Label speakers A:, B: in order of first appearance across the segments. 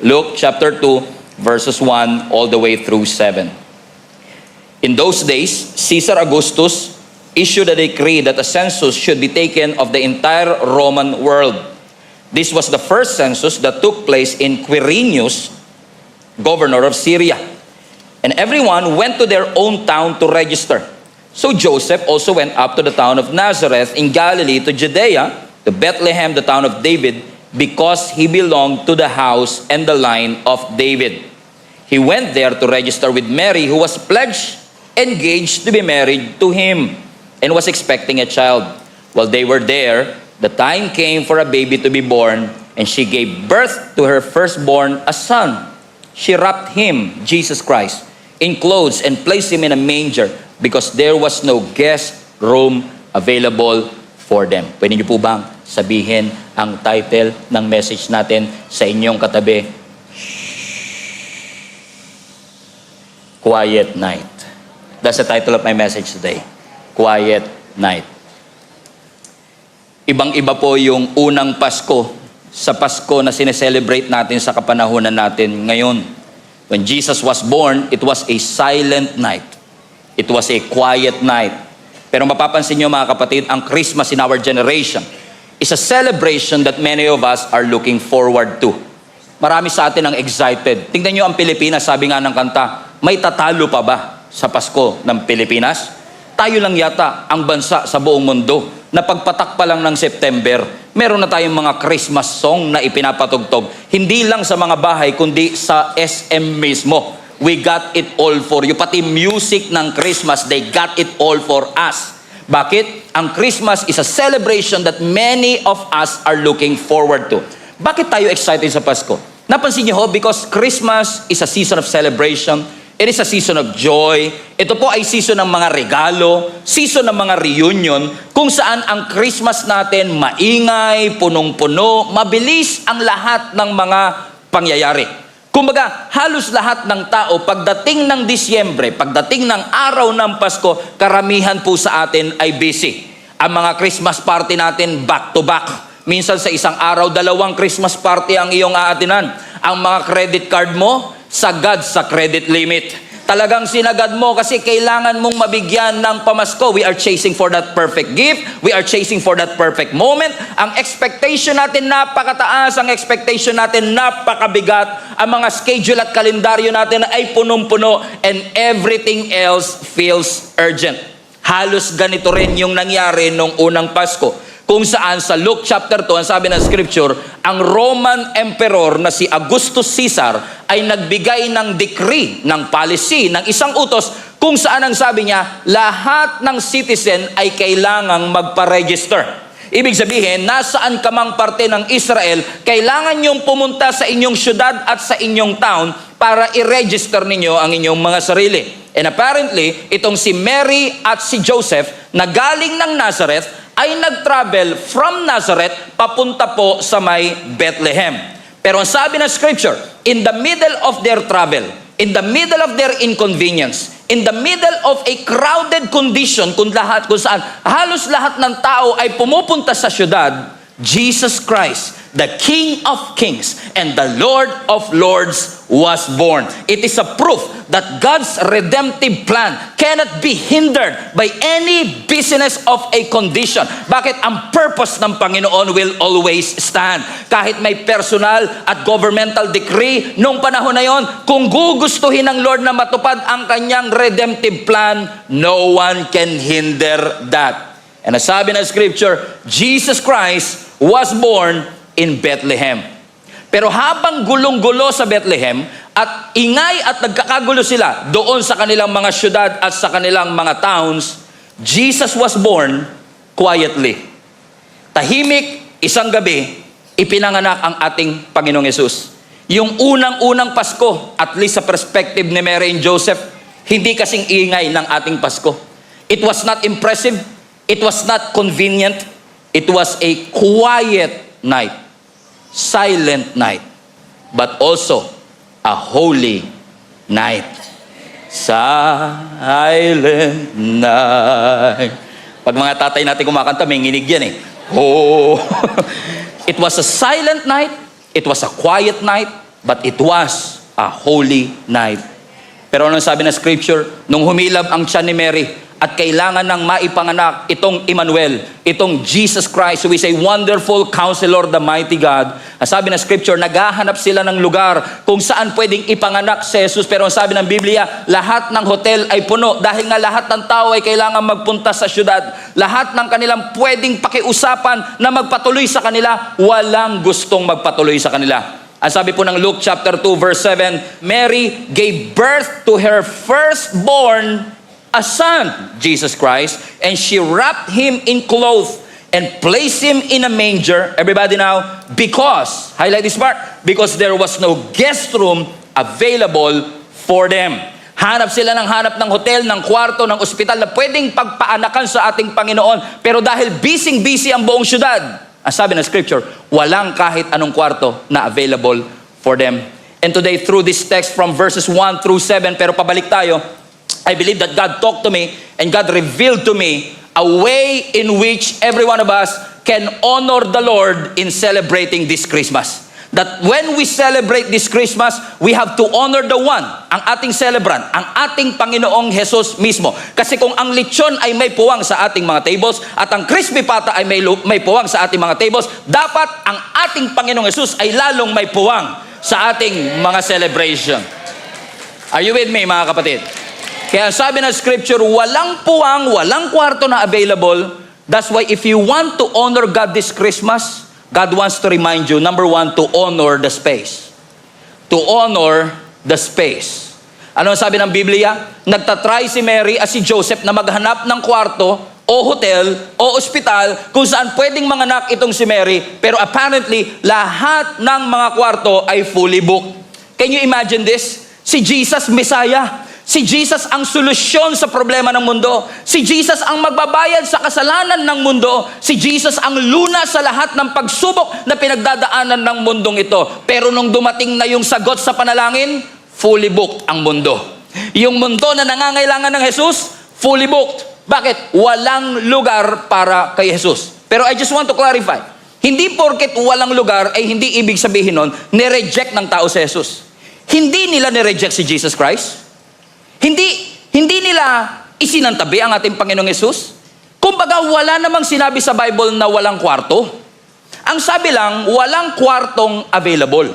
A: Luke chapter 2, verses 1 all the way through 7. In those days, Caesar Augustus issued a decree that a census should be taken of the entire Roman world. This was the first census that took place in Quirinius, governor of Syria. And everyone went to their own town to register. So Joseph also went up to the town of Nazareth in Galilee, to Judea, to Bethlehem, the town of David, because he belonged to the house and the line of David. He went there to register with Mary, who was pledged, engaged to be married to him, and was expecting a child. While they were there, the time came for a baby to be born, and she gave birth to her firstborn, a son. She wrapped him, Jesus Christ, in clothes and placed him in a manger because there was no guest room available for them. Pwede niyo po bang sabihin ang title ng message natin sa inyong katabi? Quiet Night. That's the title of my message today. Quiet Night. Ibang-iba po yung unang Pasko sa Pasko na sineselebrate natin sa kapanahunan natin ngayon. When Jesus was born, it was a silent night. It was a quiet night. Pero mapapansin nyo mga kapatid, ang Christmas in our generation is a celebration that many of us are looking forward to. Marami sa atin ang excited. Tingnan nyo ang Pilipinas, sabi nga ng kanta, may tatalo pa ba sa Pasko ng Pilipinas? Tayo lang yata ang bansa sa buong mundo na pagpatak pa lang ng September, meron na tayong mga Christmas song na ipinapatugtog. Hindi lang sa mga bahay, kundi sa SM mismo. We got it all for you. Pati music ng Christmas, they got it all for us. Bakit? Ang Christmas is a celebration that many of us are looking forward to. Bakit tayo excited sa Pasko? Napansin niyo ho, because Christmas is a season of celebration. It is a season of joy. Ito po ay season ng mga regalo, season ng mga reunion, kung saan ang Christmas natin maingay, punong-puno, mabilis ang lahat ng mga pangyayari. Kumbaga, halos lahat ng tao, pagdating ng Disyembre, pagdating ng araw ng Pasko, karamihan po sa atin ay busy. Ang mga Christmas party natin back-to-back. Minsan sa isang araw, 2 Christmas party ang iyong aatinan. Ang mga credit card mo, sagad sa credit limit. Talagang sinagad mo kasi kailangan mong mabigyan ng pamasko. We are chasing for that perfect gift. We are chasing for that perfect moment. Ang expectation natin napakataas. Ang expectation natin napakabigat. Ang mga schedule at kalendaryo natin ay punong-puno. And everything else feels urgent. Halos ganito rin yung nangyari nung unang Pasko. Kung saan sa Luke chapter 2, ang sabi ng scripture, ang Roman Emperor na si Augustus Caesar ay nagbigay ng decree, ng policy, ng isang utos, kung saan ang sabi niya, lahat ng citizen ay kailangang magpa-register. Ibig sabihin, nasaan ka mang parte ng Israel, kailangan niyong pumunta sa inyong syudad at sa inyong town para i-register ninyo ang inyong mga sarili. And apparently, itong si Mary at si Joseph na galing ng Nazareth ay nag-travel from Nazareth papunta po sa may Bethlehem. Pero ang sabi ng scripture, in the middle of their travel, in the middle of their inconvenience, in the middle of a crowded condition, kung saan halos lahat ng tao ay pumupunta sa syudad, Jesus Christ, the King of Kings and the Lord of Lords was born. It is a proof that God's redemptive plan cannot be hindered by any business of a condition. Bakit? Ang purpose ng Panginoon will always stand. Kahit may personal at governmental decree nung panahon na yon, kung gugustuhin ng Lord na matupad ang kanyang redemptive plan, no one can hinder that. And as sabi ng scripture, Jesus Christ was born in Bethlehem. Pero habang gulong-gulo sa Bethlehem at ingay at nagkakagulo sila doon sa kanilang mga syudad at sa kanilang mga towns, Jesus was born quietly. Tahimik, isang gabi, ipinanganak ang ating Panginoong Yesus. Yung unang-unang Pasko, at least sa perspective ni Mary and Joseph, hindi kasing ingay ng ating Pasko. It was not impressive. It was not convenient. It was a quiet night, silent night, but also a holy night. Silent night. Pag mga tatay natin kumakanta, may nginig yan eh. Oh. It was a silent night. It was a quiet night. but it was a holy night. Pero anong sabi ng scripture? Nung humilab ang tiyan ni Mary at kailangan ng maipanganak itong Emmanuel, itong Jesus Christ, who is a wonderful counselor, the mighty God. Ang sabi ng scripture, naghahanap sila ng lugar kung saan pwedeng ipanganak si Jesus. Pero ang sabi ng Biblia, lahat ng hotel ay puno dahil nga lahat ng tao ay kailangan magpunta sa syudad. Lahat ng kanilang pwedeng pakiusapan na magpatuloy sa kanila, walang gustong magpatuloy sa kanila. Ang sabi po ng Luke chapter 2 verse 7, Mary gave birth to her firstborn, a son, Jesus Christ, and she wrapped him in cloth and placed him in a manger. Everybody now, because, highlight this part, because there was no guest room available for them. Hanap sila ng hotel, ng kwarto, ng ospital na pwedeng pagpaanakan sa ating Panginoon. Pero dahil busy ang buong syudad, ang sabi ng scripture, walang kahit anong kwarto na available for them. And today, through this text from verses 1 through 7, pero pabalik tayo, I believe that God talked to me and God revealed to me a way in which every one of us can honor the Lord in celebrating this Christmas. That when we celebrate this Christmas, we have to honor the one, ang ating celebrant, ang ating Panginoong Jesus mismo. Kasi kung ang lechon ay may puwang sa ating mga tables at ang crispy pata ay may puwang sa ating mga tables, dapat ang ating Panginoong Jesus ay lalong may puwang sa ating mga celebration. Are you with me, mga kapatid? Kaya sabi ng scripture, walang puwang, walang kwarto na available. That's why if you want to honor God this Christmas, God wants to remind you, number one, to honor the space. To honor the space. Ano sabi ng Biblia? Nagtatry si Mary at si Joseph na maghanap ng kwarto o hotel o ospital kung saan pwedeng manganak itong si Mary. Pero apparently, lahat ng mga kwarto ay fully booked. Can you imagine this? Si Jesus, Messiah. Si Jesus ang solusyon sa problema ng mundo. Si Jesus ang magbabayad sa kasalanan ng mundo. Si Jesus ang lunas sa lahat ng pagsubok na pinagdadaanan ng mundong ito. Pero nung dumating na yung sagot sa panalangin, fully booked ang mundo. Yung mundo na nangangailangan ng Jesus, fully booked. Bakit? Walang lugar para kay Jesus. Pero I just want to clarify. Hindi porket walang lugar ay hindi ibig sabihin nun, nireject ng tao si Jesus. Hindi nila nireject si Jesus Christ. Hindi nila isinantabi ang ating Panginoong Yesus. Kumbaga, wala namang sinabi sa Bible na walang kwarto. Ang sabi lang, walang kwartong available.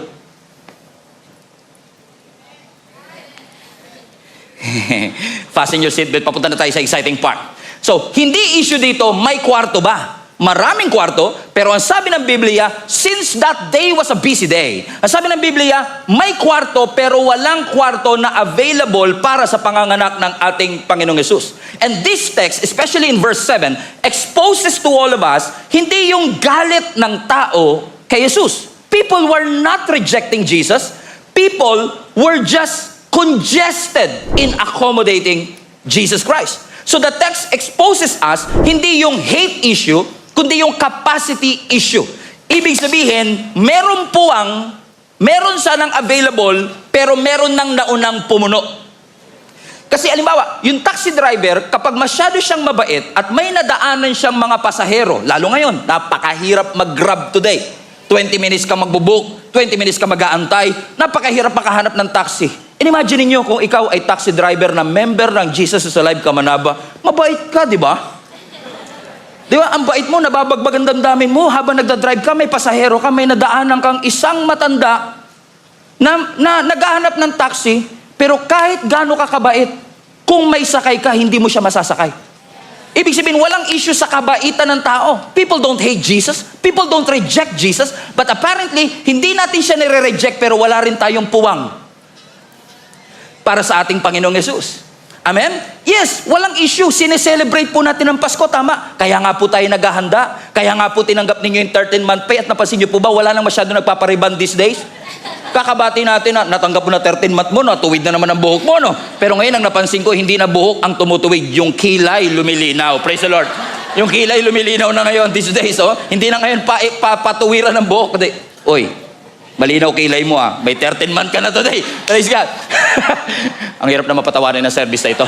A: Fasten your seatbelt, papunta na tayo sa exciting part. So, hindi issue dito, may kwarto ba? Maraming kwarto, pero ang sabi ng Biblia, since that day was a busy day. Ang sabi ng Biblia, may kwarto pero walang kwarto na available para sa panganganak ng ating Panginoong Yesus. And this text, especially in verse 7, exposes to all of us, hindi yung galit ng tao kay Jesus. People were not rejecting Jesus. People were just congested in accommodating Jesus Christ. So the text exposes us, hindi yung hate issue, kundi yung capacity issue. Ibig sabihin, meron puwang, meron sanang available, pero meron nang naunang pumuno. Kasi alimbawa, yung taxi driver, kapag masyado siyang mabait at may nadaanan siyang mga pasahero, lalo ngayon, napakahirap mag-grab today. 20 minutes ka magbubook, 20 minutes ka mag-aantay, napakahirap makahanap ng taxi. Imagine niyo kung ikaw ay taxi driver na member ng Jesus is Alive Kamanaba, mabait ka, di ba? Di ba, ang bait mo, nababagbag ang damdamin mo, habang nagdadrive ka, may pasahero ka, may nadaanan kang isang matanda na naghahanap ng taxi, pero kahit gaano ka kabait, kung may sakay ka, hindi mo siya masasakay. Ibig sabihin, walang issue sa kabaitan ng tao. People don't hate Jesus. People don't reject Jesus. But apparently, hindi natin siya nire-reject, pero wala rin tayong puwang para sa ating Panginoong Yesus. Amen? Yes, walang issue. Sineselebrate po natin ang Pasko, tama. Kaya nga po tayo naghahanda. Kaya nga po tinanggap ninyo yung 13-month pay. At napansin nyo po ba, wala nang masyado nagpapariban these days? Kakabati natin na natanggap mo na 13-month mo, no? Tuwid na naman ang buhok mo, no? Pero ngayon, ang napansin ko, hindi na buhok ang tumutuwid. Yung kilay lumilinaw. Praise the Lord. Yung kilay lumilinaw na ngayon these days, oh. Hindi na ngayon patuwiran ng buhok. Kundi, oy, malinaw kilay mo, ah. May 13-month ka na today. Praise God. Ang hirap na mapatawarin ng service na ito.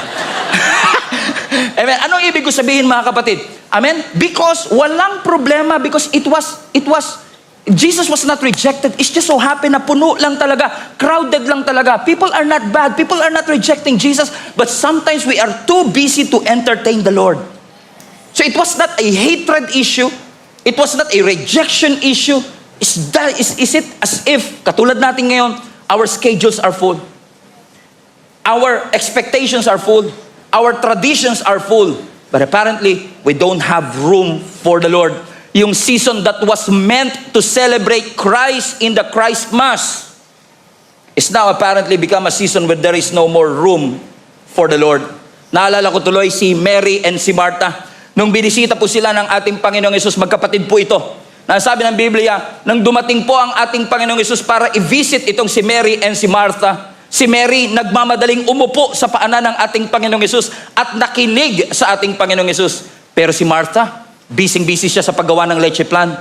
A: Amen. Anong ibig ko sabihin, mga kapatid? Amen? Because walang problema, because it was Jesus was not rejected. It's just so happen na puno lang talaga. Crowded lang talaga. People are not bad. People are not rejecting Jesus. But sometimes we are too busy to entertain the Lord. So it was not a hatred issue. It was not a rejection issue. Is it as if, katulad natin ngayon, our schedules are full. Our expectations are full. Our traditions are full. But apparently, we don't have room for the Lord. Yung season that was meant to celebrate Christ in the Christ Mass is now apparently become a season where there is no more room for the Lord. Naalala ko tuloy si Mary and si Martha. Nung binisita po sila ng ating Panginoong Yesus, magkapatid po ito. Nasabi ng Biblia, nang dumating po ang ating Panginoong Yesus para i-visit itong si Mary and si Martha, si Mary nagmamadaling umupo sa paanan ng ating Panginoong Yesus at nakinig sa ating Panginoong Yesus. Pero si Martha, busy siya sa paggawa ng leche plan.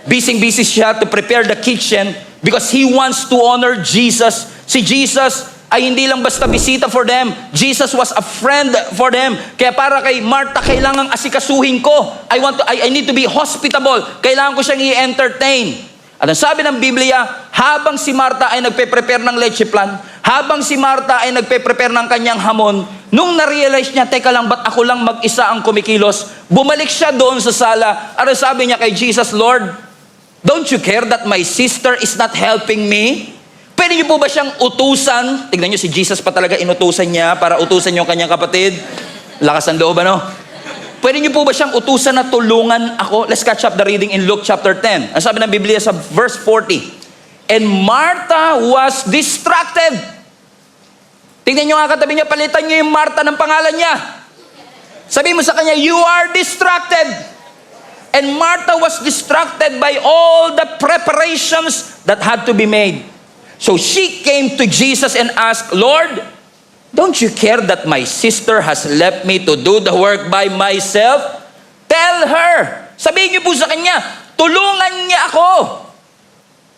A: Busy siya to prepare the kitchen because he wants to honor Jesus. Si Jesus ay hindi lang basta bisita for them. Jesus was a friend for them. Kaya para kay Martha, kailangang asikasuhin ko. I need to be hospitable. Kailangan ko siyang i-entertain. At ang sabi ng Biblia, habang si Martha ay nagpe-prepare ng leche plan, habang si Martha ay nagpe-prepare ng kanyang hamon, nung na-realize niya, teka lang, ba't ako lang mag-isa ang kumikilos? Bumalik siya doon sa sala. At sabi niya kay Jesus, Lord, don't you care that my sister is not helping me? Pwede niyo po ba siyang utusan? Tignan niyo, si Jesus pa talaga inutusan niya para utusan yung kanyang kapatid. Lakas ng loob, ano? Pwede niyo po ba siyang utusan na tulungan ako? Let's catch up the reading in Luke chapter 10. Ang sabi ng Biblia sa verse 40. And Martha was distracted. Tingnan niyo nga katabi niya, palitan niyo yung Martha ng pangalan niya. Sabi mo sa kanya, you are distracted. And Martha was distracted by all the preparations that had to be made. So she came to Jesus and asked, Lord, don't you care that my sister has left me to do the work by myself? Tell her. Sabihin niyo po sa kanya, tulungan niya ako.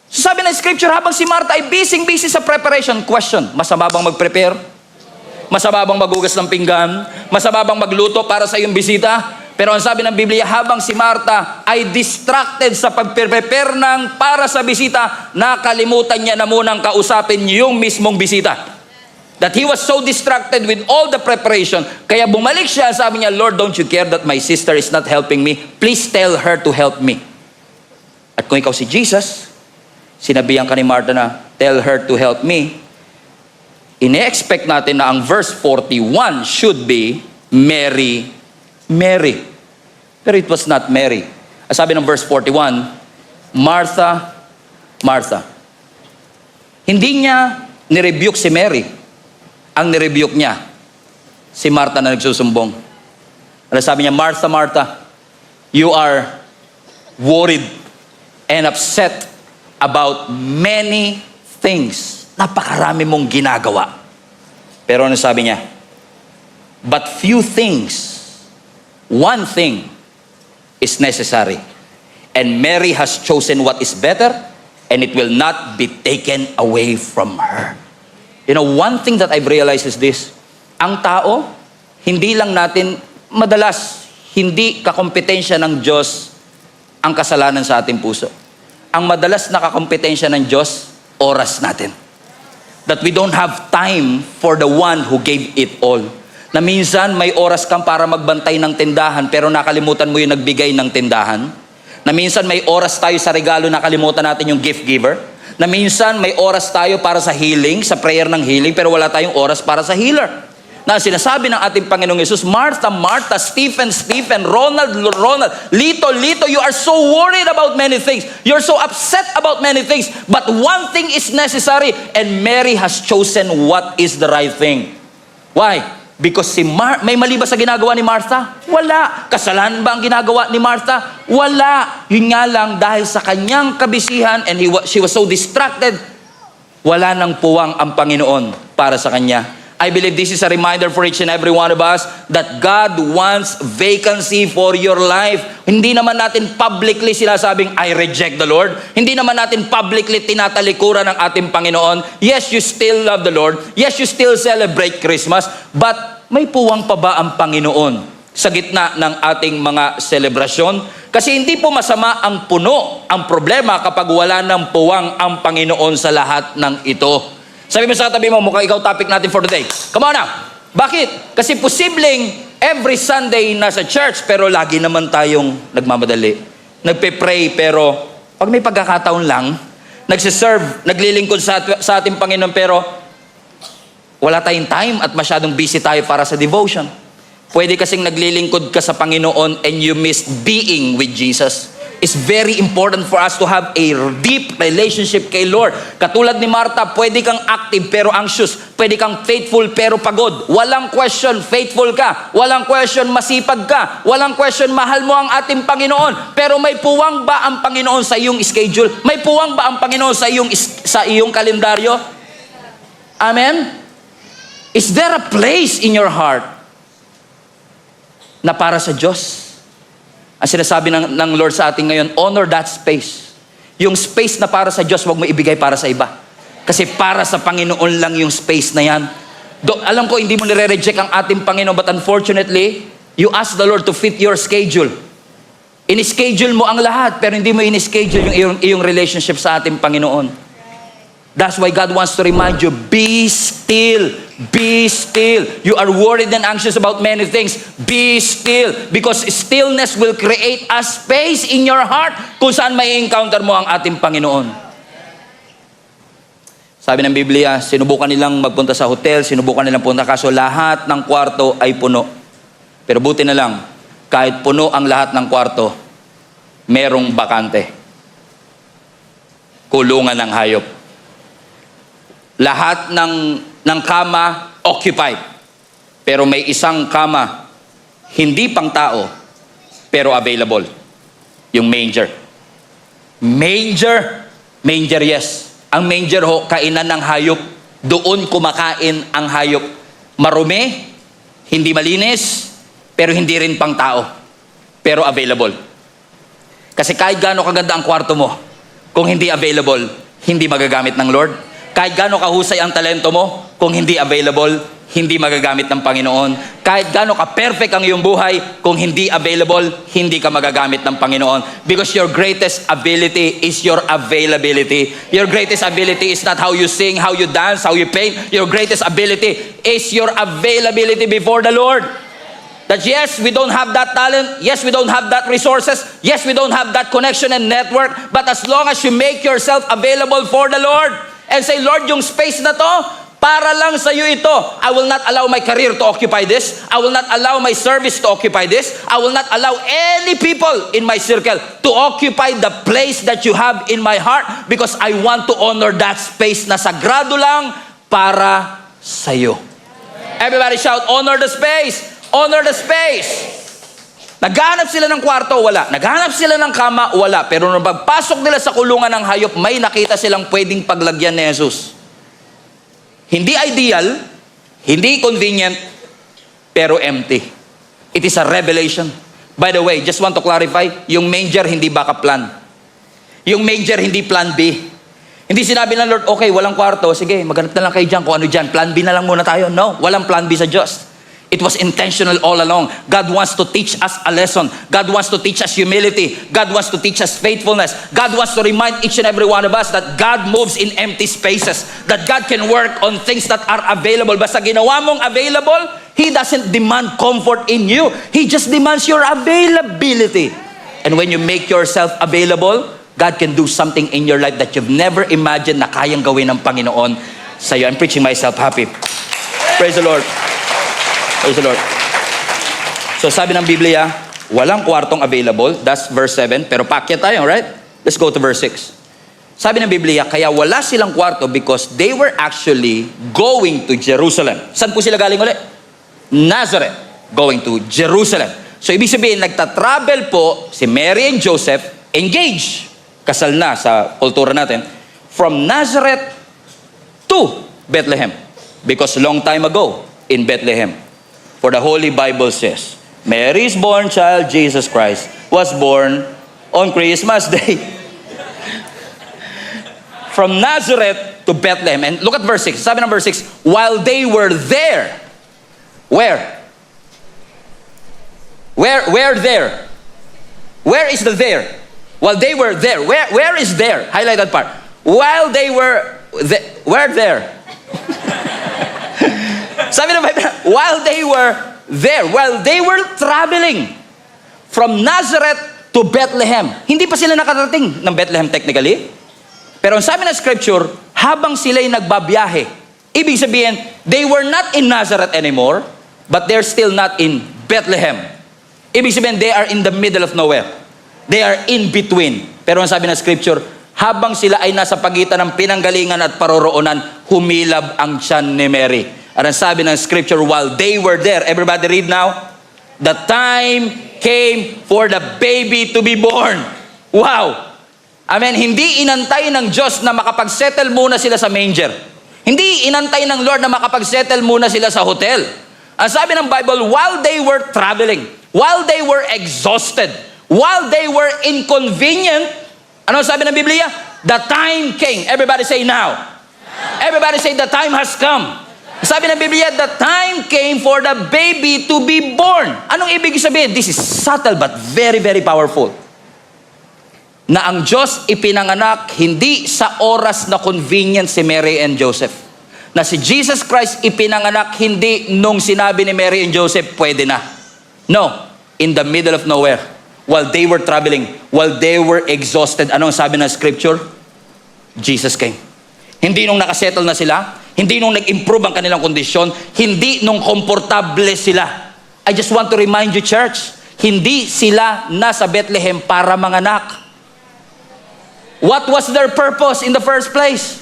A: So sabi ng scripture, habang si Martha ay busy sa preparation. Question, masama bang mag-prepare? Masama bang magugas ng pinggan? Masama bang magluto para sa iyong bisita? Pero ang sabi ng Biblia, habang si Martha ay distracted sa pag-prepare ng para sa bisita, nakalimutan niya na munang kausapin yung mismong bisita. That he was so distracted with all the preparation. Kaya bumalik siya, sabi niya, Lord, don't you care that my sister is not helping me? Please tell her to help me. At kung ikaw si Jesus, sinabihan ka ni Martha na, tell her to help me. Ine-expect natin na ang verse 41 should be, Mary, Mary. Pero it was not Mary. Sabi ng verse 41, Martha, Martha. Hindi niya nirebuke si Mary. Ang nirebuke niya, si Martha na nagsusumbong. Sabi niya, Martha, Martha, you are worried and upset about many things. Napakarami mong ginagawa. Pero ano sabi niya? But few things, one thing is necessary. And Mary has chosen what is better, and it will not be taken away from her. You know, one thing that I've realized is this. Ang tao, hindi lang natin, madalas, hindi kakompetensya ng Diyos ang kasalanan sa ating puso. Ang madalas na kakompetensya ng Diyos, oras natin. That we don't have time for the one who gave it all. Na minsan may oras kang para magbantay ng tindahan pero nakalimutan mo yung nagbigay ng tindahan. Na minsan may oras tayo sa regalo, nakalimutan natin yung gift giver. Na minsan may oras tayo para sa healing, sa prayer ng healing, pero wala tayong oras para sa healer. Na sinasabi ng ating Panginoong Yesus, Martha, Martha, Stephen, Ronald, Lito, you are so worried about many things. You're so upset about many things. But one thing is necessary, and Mary has chosen what is the right thing. Why? Because may mali ba sa ginagawa ni Martha? Wala. Kasalanan ba ang ginagawa ni Martha? Wala. Yun nga lang, dahil sa kanyang kabisihan and she was so distracted, wala nang puwang ang Panginoon para sa kanya. I believe this is a reminder for each and every one of us that God wants vacancy for your life. Hindi naman natin publicly sinasabing, I reject the Lord. Hindi naman natin publicly tinatalikuran ng ating Panginoon. Yes, you still love the Lord. Yes, you still celebrate Christmas. But may puwang pa ba ang Panginoon sa gitna ng ating mga selebrasyon. Kasi hindi po masama ang puno. Ang problema kapag wala ng puwang ang Panginoon sa lahat ng ito. Sabi mo sa katabi mo, mukhang ikaw topic natin for today. Come on na! Bakit? Kasi posibleng every Sunday nasa church, pero lagi naman tayong nagmamadali. Nagpe-pray, pero pag may pagkakataon lang, nagsiserve, naglilingkod sa ating Panginoon, pero wala tayong time at masyadong busy tayo para sa devotion. Pwede kasing naglilingkod ka sa Panginoon and you miss being with Jesus. It's very important for us to have a deep relationship kay Lord. Katulad ni Martha, pwede kang active pero anxious. Pwede kang faithful pero pagod. Walang question, faithful ka. Walang question, masipag ka. Walang question, mahal mo ang ating Panginoon. Pero may puwang ba ang Panginoon sa iyong schedule? May puwang ba ang Panginoon sa iyong kalendaryo? Amen? Is there a place in your heart na para sa Diyos? Ang sinasabi ng Lord sa atin ngayon, honor that space. Yung space na para sa Diyos, huwag mo ibigay para sa iba. Kasi para sa Panginoon lang yung space na yan. Alam ko, hindi mo nire-reject ang ating Panginoon, but unfortunately, you ask the Lord to fit your schedule. In-schedule mo ang lahat, pero hindi mo in-schedule yung iyong relationship sa ating Panginoon. That's why God wants to remind you, be still. Be still. You are worried and anxious about many things. Be still. Because stillness will create a space in your heart kung saan may encounter mo ang ating Panginoon. Sabi ng Biblia, sinubukan nilang magpunta sa hotel, sinubukan nilang punta, kaso lahat ng kwarto ay puno. Pero buti na lang, kahit puno ang lahat ng kwarto, merong bakante. Kulungan ng hayop. Lahat ng kama occupied. Pero may isang kama, hindi pang tao, pero available. Yung manger. Manger? Manger, yes. Ang manger ho, kainan ng hayop. Doon kumakain ang hayop. Marumi, hindi malinis, pero hindi rin pang tao. Pero available. Kasi kahit gaano kaganda ang kwarto mo, kung hindi available, hindi magagamit ng Lord. Kahit gaano kahusay ang talento mo, kung hindi available, hindi magagamit ng Panginoon. Kahit gaano ka-perfect ang iyong buhay, kung hindi available, hindi ka magagamit ng Panginoon. Because your greatest ability is your availability. Your greatest ability is not how you sing, how you dance, how you paint. Your greatest ability is your availability before the Lord. That yes, we don't have that talent. Yes, we don't have that resources. Yes, we don't have that connection and network. But as long as you make yourself available for the Lord and say, Lord, yung space na to, para lang sa iyo ito. I will not allow my career to occupy this. I will not allow my service to occupy this. I will not allow any people in my circle to occupy the place that you have in my heart because I want to honor that space na sagrado lang para sa iyo. Everybody shout, honor the space. Honor the space. Naghanap sila ng kwarto, wala. Naghanap sila ng kama, wala. Pero nung pagpasok nila sa kulungan ng hayop, may nakita silang pwedeng paglagyan ni Jesus. Hindi ideal, hindi convenient, pero empty. It is a revelation. By the way, just want to clarify, yung manger hindi backup plan. Yung manger hindi plan B. Hindi sinabi ng Lord, okay, walang kwarto, sige, maghanap na lang kayo dyan kung ano dyan. Plan B na lang muna tayo. No, walang plan B sa Diyos. It was intentional all along. God wants to teach us a lesson. God wants to teach us humility. God wants to teach us faithfulness. God wants to remind each and every one of us that God moves in empty spaces. That God can work on things that are available. Basta ginawa mong available, He doesn't demand comfort in you. He just demands your availability. And when you make yourself available, God can do something in your life that you've never imagined na kayang gawin ng Panginoon sa iyo. I'm preaching myself happy. Praise the Lord. Praise the Lord. So sabi ng Biblia, walang kwartong available. That's verse 7. Pero paakyat tayo, right? Let's go to verse 6. Sabi ng Biblia, kaya wala silang kwarto because they were actually going to Jerusalem. Saan po sila galing ulit? Nazareth. Going to Jerusalem. So ibig sabihin, nagta-travel po si Mary and Joseph, engaged. Kasal na sa kultura natin. From Nazareth to Bethlehem. Because long time ago, in Bethlehem. For the Holy Bible says, Mary's born child, Jesus Christ, was born on Christmas Day. From Nazareth to Bethlehem. And look at verse 6. Sabi ng verse 6, while they were there, where? Where there? Where is the there? While they were there. Where is there? Highlight that part. While they were where there? Sabi ng Bible, while they were there, while they were traveling from Nazareth to Bethlehem. Hindi pa sila nakarating ng Bethlehem technically. Pero ang sabi ng scripture, habang sila'y nagbabiyahe, ibig sabihin, they were not in Nazareth anymore, but they're still not in Bethlehem. Ibig sabihin, they are in the middle of nowhere. They are in between. Pero ang sabi ng scripture, habang sila ay nasa pagitan ng pinanggalingan at paroroonan, humilab ang tiyan ni Mary. At ang sabi ng scripture, while they were there, everybody read now, the time came for the baby to be born. Wow! Amen. Hindi inantay ng Diyos na makapag-settle muna sila sa manger. Hindi inantay ng Lord na makapag-settle muna sila sa hotel. Ang sabi ng Bible, while they were traveling, while they were exhausted, while they were inconvenient, ano sabi ng Biblia? The time came. Everybody say now. Everybody say the time has come. Sabi ng Biblia, the time came for the baby to be born. Anong ibig sabihin? This is subtle but very, very powerful. Na ang Diyos ipinanganak hindi sa oras na convenient si Mary and Joseph. Na si Jesus Christ ipinanganak hindi nung sinabi ni Mary and Joseph, pwede na. No, in the middle of nowhere. While they were traveling, while they were exhausted, anong sabi ng scripture? Jesus came. Hindi nung nakasettle na sila, hindi nung nag-improve ang kanilang kondisyon, hindi nung komportable sila. I just want to remind you, church, hindi sila nasa Bethlehem para manganak. What was their purpose in the first place?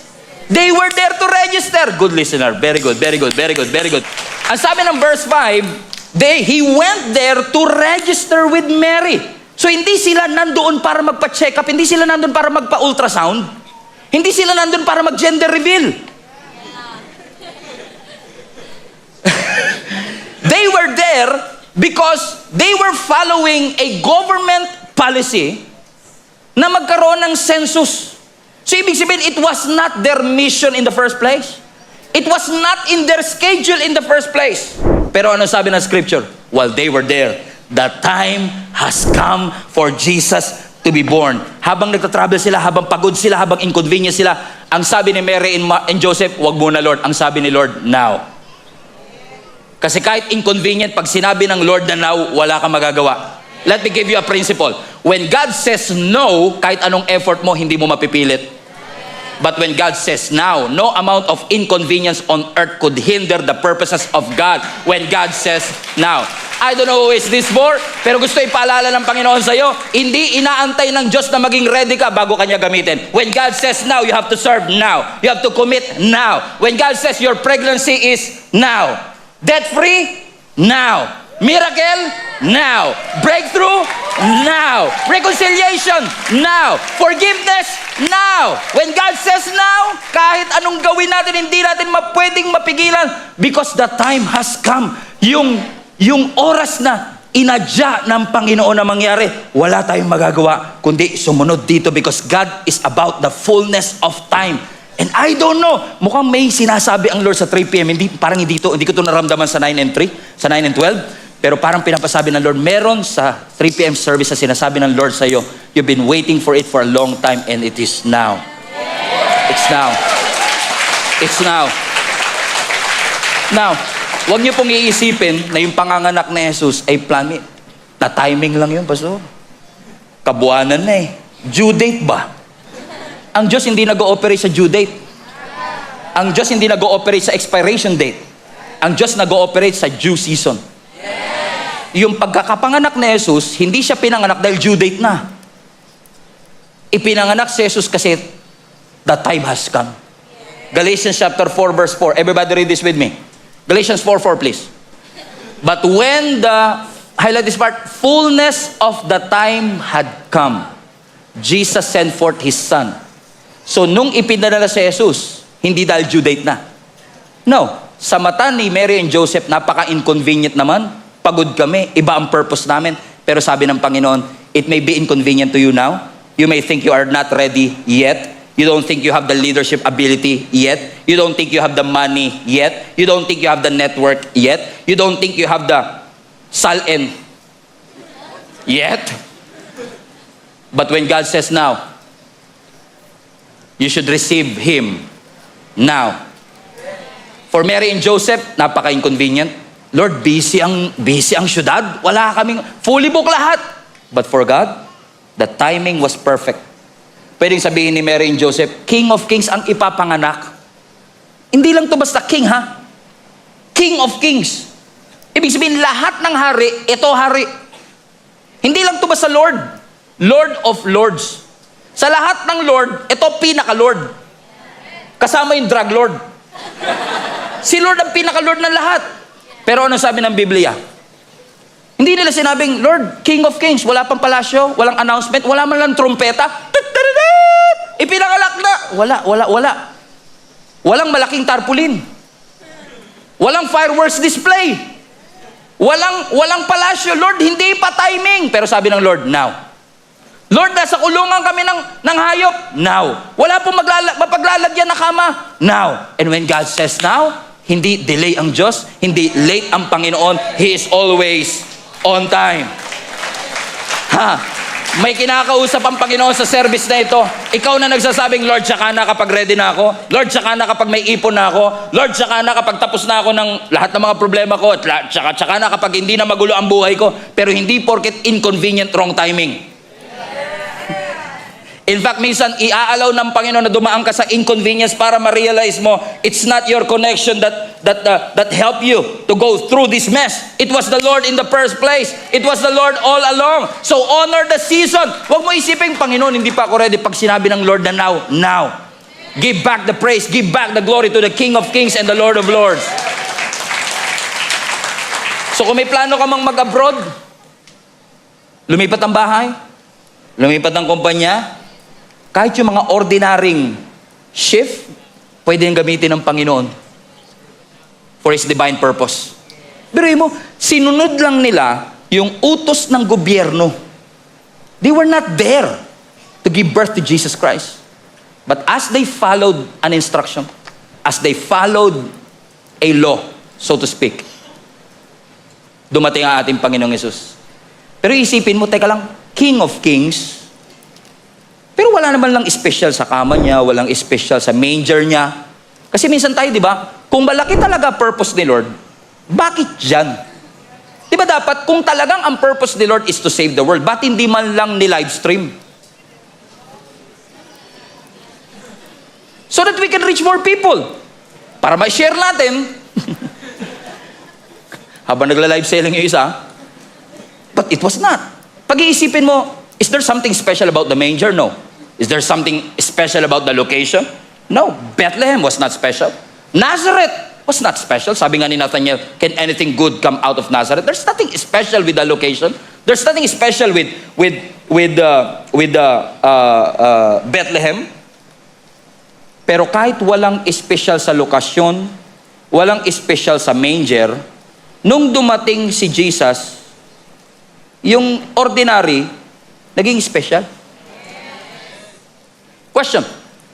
A: They were there to register. Good listener. Very good, very good, very good, very good. Ang sabi ng verse 5, he went there to register with Mary. So hindi sila nandoon para magpa-check up, hindi sila nandoon para magpa-ultrasound, hindi sila nandoon para mag-gender reveal. They were there because they were following a government policy na magkaroon ng census. So ibig sabihin, it was not their mission in the first place. It was not in their schedule in the first place. Pero ano sabi ng scripture? While they were there, the time has come for Jesus to be born. Habang nagtatravel sila, habang pagod sila, habang inconvenient sila, ang sabi ni Mary and Joseph, wag muna Lord. Ang sabi ni Lord, now. Kasi kahit inconvenient, pag sinabi ng Lord na now, wala kang magagawa. Let me give you a principle. When God says no, kahit anong effort mo, hindi mo mapipilit. But when God says now, no amount of inconvenience on earth could hinder the purposes of God when God says now. I don't know who is this for, pero gusto ipaalala ng Panginoon sa'yo, hindi inaantay ng Diyos na maging ready ka bago kanya gamitin. When God says now, you have to serve now. You have to commit now. When God says your pregnancy is now. Debt-free? Now. Miracle? Now. Breakthrough? Now. Reconciliation? Now. Forgiveness? Now. When God says now, kahit anong gawin natin, hindi natin pwedeng mapigilan because the time has come. Yung oras na inadya ng Panginoon na mangyari, wala tayong magagawa kundi sumunod dito because God is about the fullness of time. And I don't know, mukhang may sinasabi ang Lord sa 3 p.m. Hindi ko to naramdaman sa 9 and 3, sa 9 and 12. Pero parang pinapasabi ng Lord, meron sa 3 p.m. service na sinasabi ng Lord sa iyo, you've been waiting for it for a long time and it is now. It's now. It's now. Now, huwag niyo pong iisipin na yung panganganak ni Jesus ay plan. Na timing lang yun, Pastor. Kabuanan na eh. Due date ba? Ang Diyos hindi nag-ooperate sa due date. Ang Diyos hindi nag-ooperate sa expiration date. Ang Diyos nag-ooperate sa due season. Yung pagkakapanganak ni Jesus, hindi siya pinanganak dahil due date na. Ipinanganak si Jesus kasi the time has come. Galatians chapter 4 verse 4. Everybody read this with me. Galatians 4:4 please. But when highlight this part, fullness of the time had come, Jesus sent forth His Son. So nung ipinadala si Jesus, hindi dahil due date na. No. Sa mata ni Mary and Joseph, napaka-inconvenient naman. Pagod kami, iba ang purpose namin. Pero sabi ng Panginoon, it may be inconvenient to you now. You may think you are not ready yet. You don't think you have the leadership ability yet. You don't think you have the money yet. You don't think you have the network yet. You don't think you have the sal and yet. But when God says now, you should receive Him now. For Mary and Joseph, napaka-inconvenient. Lord, busy ang syudad. Wala kaming, fully book lahat. But for God, the timing was perfect. Pwedeng sabihin ni Mary and Joseph, King of Kings ang ipapanganak. Hindi lang to basta king, ha? King of Kings. Ibig sabihin, lahat ng hari, ito hari. Hindi lang to basta Lord. Lord of Lords. Sa lahat ng Lord, ito pinaka-Lord. Kasama yung drug Lord. Si Lord ang pinaka-Lord ng lahat. Pero ano sabi ng Biblia? Hindi nila sinabing, Lord, King of Kings, wala pang palasyo, walang announcement, wala man lang trumpeta. Ipinakalak na. Wala. Walang malaking tarpaulin. Walang fireworks display. Walang palasyo. Lord, hindi pa timing. Pero sabi ng Lord, now. Lord, nasa kulungan kami ng hayop. Now. Wala pong mapaglalagyan na kama. Now. And when God says now, hindi delay ang Diyos, hindi late ang Panginoon. He is always on time. May kinakausap ang Panginoon sa service na ito. Ikaw na nagsasabing, Lord, tsaka na kapag ready na ako. Lord, tsaka na kapag may ipon na ako. Lord, tsaka na kapag tapos na ako ng lahat ng mga problema ko. Tsaka na kapag hindi na magulo ang buhay ko. Pero hindi porket inconvenient, wrong timing. In fact, minsan, iaalaw ng Panginoon na dumaan ka sa inconvenience para ma-realize mo, it's not your connection that helped you to go through this mess. It was the Lord in the first place. It was the Lord all along. So honor the season. Huwag mo isipin, Panginoon, hindi pa ako ready pag sinabi ng Lord na now. Give back the praise, give back the glory to the King of Kings and the Lord of Lords. So kung may plano ka mang mag-abroad, lumipat ang bahay, lumipat ang kumpanya, kahit yung mga ordinaryong shift, pwede yung gamitin ng Panginoon for His divine purpose. Pero mo, sinunod lang nila yung utos ng gobyerno. They were not there to give birth to Jesus Christ. But as they followed an instruction, as they followed a law, so to speak, dumating ang ating Panginoong Yesus. Pero isipin mo, teka lang, King of Kings, pero wala naman lang special sa kama niya, walang special sa manger niya. Kasi minsan tayo, di ba, kung malaki talaga purpose ni Lord, bakit dyan? Di ba dapat, kung talagang ang purpose ni Lord is to save the world, bakit hindi man lang ni live stream? So that we can reach more people. Para ma-share natin. Habang nagla-live selling yung isa. But it was not. Pag-iisipin mo, is there something special about the manger? No. Is there something special about the location? No. Bethlehem was not special. Nazareth was not special. Sabi nga ni Nathaniel, can anything good come out of Nazareth? There's nothing special with the location. There's nothing special with Bethlehem. Pero kahit walang special sa lokasyon, walang special sa manger, nung dumating si Jesus, yung ordinary, naging special. Question,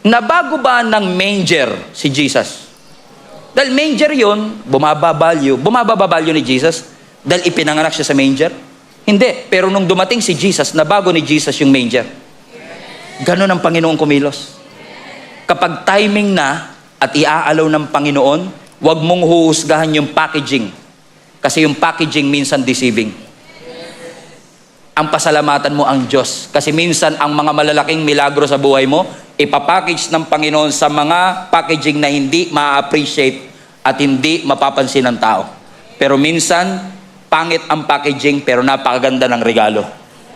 A: nabago ba ng manger si Jesus? Dahil manger yun, bumababa value ni Jesus dahil ipinanganak siya sa manger? Hindi. Pero nung dumating si Jesus, nabago ni Jesus yung manger. Ganon ang Panginoon kumilos. Kapag timing na at iaalaw ng Panginoon, huwag mong huhusgahan yung packaging. Kasi yung packaging minsan deceiving. Ang pasalamatan mo ang Diyos. Kasi minsan ang mga malalaking milagro sa buhay mo, ipapackage ng Panginoon sa mga packaging na hindi ma-appreciate at hindi mapapansin ng tao. Pero minsan, pangit ang packaging pero napakaganda ng regalo.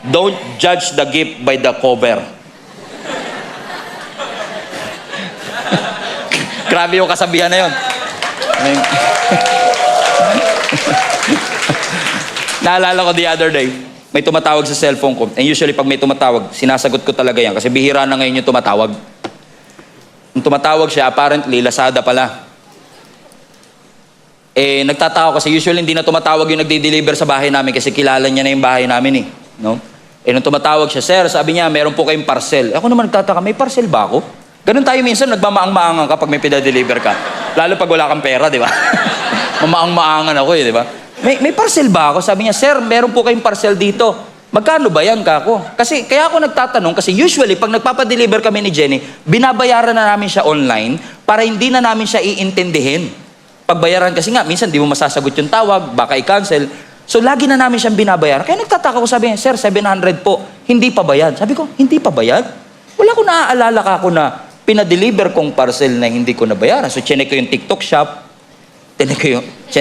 A: Don't judge the gift by the cover. Grabe yung kasabihan na yun. Naalala ko the other day, may tumatawag sa cellphone ko. And usually pag may tumatawag, sinasagot ko talaga yan. Kasi bihira na ngayon yung tumatawag. Yung tumatawag siya, apparently, Lazada pala. Eh, nagtataka kasi usually hindi na tumatawag yung nagde-deliver sa bahay namin kasi kilala niya na yung bahay namin eh. No? Eh, nung tumatawag siya, sir, sabi niya, meron po kayong parcel. Ako naman nagtataka, may parcel ba ako? Ganun tayo minsan, nagmamaang-maangan kapag may pinadeliver ka. Lalo pag wala kang pera, di ba? Mamaang-maangan ako eh, di ba? May parcel ba ako? Sabi niya, sir, meron po kayong parcel dito. Magkano ba yan, kako? Kasi, kaya ako nagtatanong, kasi usually, pag nagpapadeliver kami ni Jenny, binabayaran na namin siya online para hindi na namin siya iintindihin. Pagbayaran kasi nga, minsan di mo masasagot yung tawag, baka i-cancel. So, lagi na namin siyang binabayaran. Kaya nagtataka ko, sabi niya, Sir, 700 po, hindi pa bayad. Sabi ko, hindi pa bayad? Wala ko naaalala kako na pinadeliver kong parcel na hindi ko nabayaran. So, chinek ko yung TikTok shop, chinek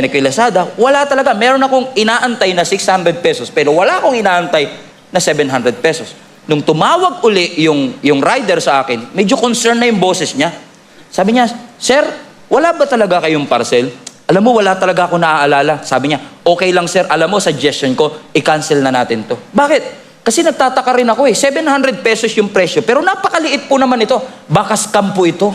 A: ko yung Lazada. Wala talaga. Meron akong inaantay na 600 pesos, pero wala akong inaantay na 700 pesos. Nung tumawag uli yung rider sa akin, medyo concerned na yung boses niya. Sabi niya, Sir, wala ba talaga kayong parcel? Alam mo, wala talaga ako naaalala. Sabi niya, okay lang sir, alam mo, suggestion ko, i-cancel na natin to. Bakit? Kasi nagtataka rin ako 700 pesos yung presyo, pero napakaliit po naman ito. Baka scam po ito.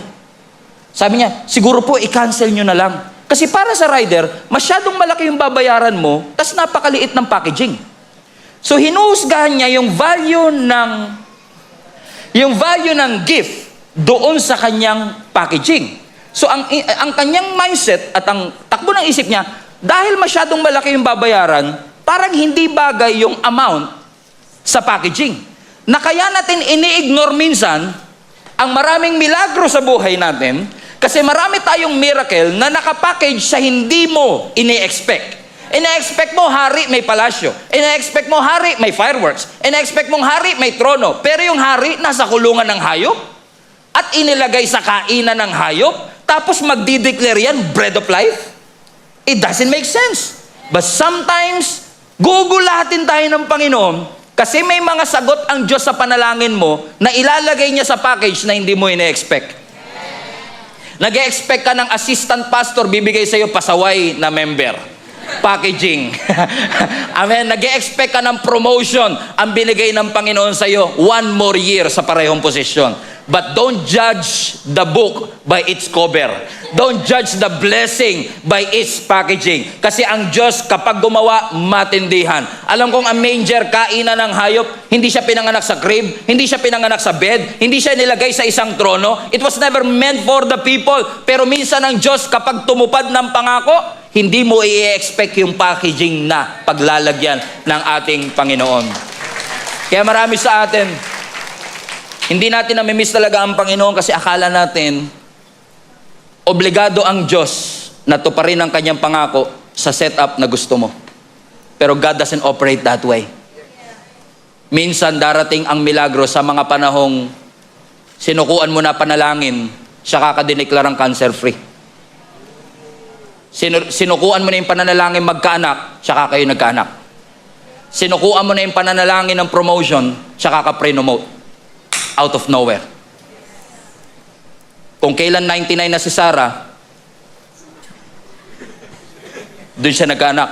A: Sabi niya, siguro po, i-cancel nyo na lang. Kasi para sa rider, masyadong malaki yung babayaran mo, tas napakaliit ng packaging. So, hinuhusgahan niya yung value ng gift doon sa kanyang packaging. So, ang kanyang mindset at ang takbo ng isip niya, dahil masyadong malaki yung babayaran, parang hindi bagay yung amount sa packaging. Na kaya natin ini-ignore minsan ang maraming milagro sa buhay natin kasi marami tayong miracle na nakapackage sa hindi mo ini-expect. Ina-expect mo, hari, may palasyo. Ina-expect mo, hari, may fireworks. Ina-expect mong, hari, may trono. Pero yung hari, nasa kulungan ng hayop at inilagay sa kainan ng hayop, tapos magdi-declare yan, bread of life. It doesn't make sense. But sometimes, gugulatin tayo ng Panginoon kasi may mga sagot ang Diyos sa panalangin mo na ilalagay niya sa package na hindi mo ine-expect. Nag-e-expect ka ng assistant pastor, bibigay sa iyo pasaway na member. Packaging. Amen. Nag-e-expect ka ng promotion, ang binigay ng Panginoon sa iyo, 1 more year sa parehong posisyon. But don't judge the book by its cover. Don't judge the blessing by its packaging. Kasi ang Diyos, kapag gumawa, matindihan. Alam kong ang manger, kainan ng hayop, hindi siya pinanganak sa crib, hindi siya pinanganak sa bed, hindi siya nilagay sa isang trono. It was never meant for the people. Pero minsan ang Diyos, kapag tumupad ng pangako, hindi mo i-expect yung packaging na paglalagyan ng ating Panginoon. Kaya marami sa atin, hindi natin namimiss talaga ang Panginoon kasi akala natin obligado ang Diyos na tuparin ang kanyang pangako sa setup na gusto mo. Pero God doesn't operate that way. Minsan darating ang milagro sa mga panahong sinukuan mo na panalangin, siya kakadineklarang cancer-free. Sinukuan mo na yung pananalangin magkaanak, siya kayo nagkaanak. Sinukuan mo na yung pananalangin ng promotion, siya ka-pre-nomote. Out of nowhere. Kung kailan 99 na si Sarah, doon siya nagkaanak.